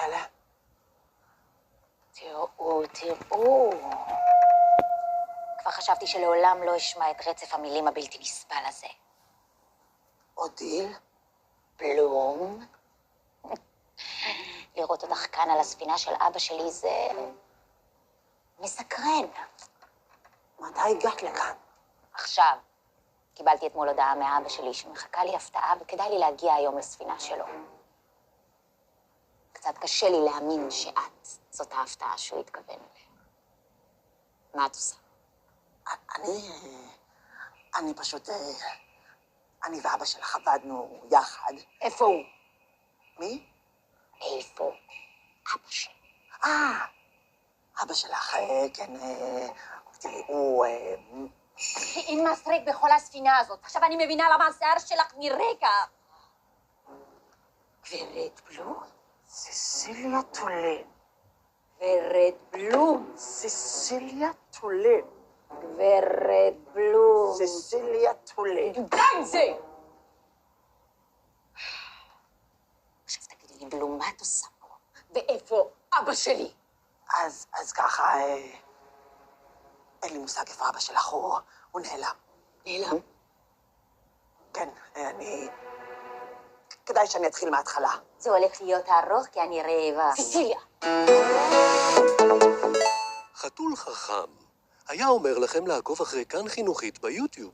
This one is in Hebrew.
האלה? תראו. כבר חשבתי שלעולם לא אשמע את רצף המילים הבלתי נסבל הזה. אודיל? בלום. לראות אותך כאן על הספינה של אבא שלי זה מסקרן. מתי הגעת לכאן? עכשיו, קיבלתי אתמול הודעה מאבא שלי שמחכה לי הפתעה וכדאי לי להגיע היום לספינה שלו. קצת קשה לי להאמין שאת זאת ההפתעה שהוא התכוון אליה. מה את עושה? אני פשוט... אני ואבא שלך עבדנו יחד. איפה הוא? מי? איפה? אבא שלי. אבא שלך, כן, תראי, הוא... אין מסרק בכל הספינה הזאת. עכשיו אני מבינה למה השיער שלך מרקע. גברת בלום? ססיליה טולן. גברת בלום. ססיליה טולן. גברת בלום. ססיליה טולן. גם זה! עכשיו תגידי לי, בלום, מה את עושה פה? ואיפה אבא שלי? אז ככה, אין לי מושג איפה אבא שלך, הוא נעלם. נעלם? כן, כדאי שאני אתחיל מההתחלה. זה הולך להיות ארוך כי אני רעבה. ססיליה! חתול חכם היה אומר לכם לעקוב אחרי כאן חינוכית ביוטיוב.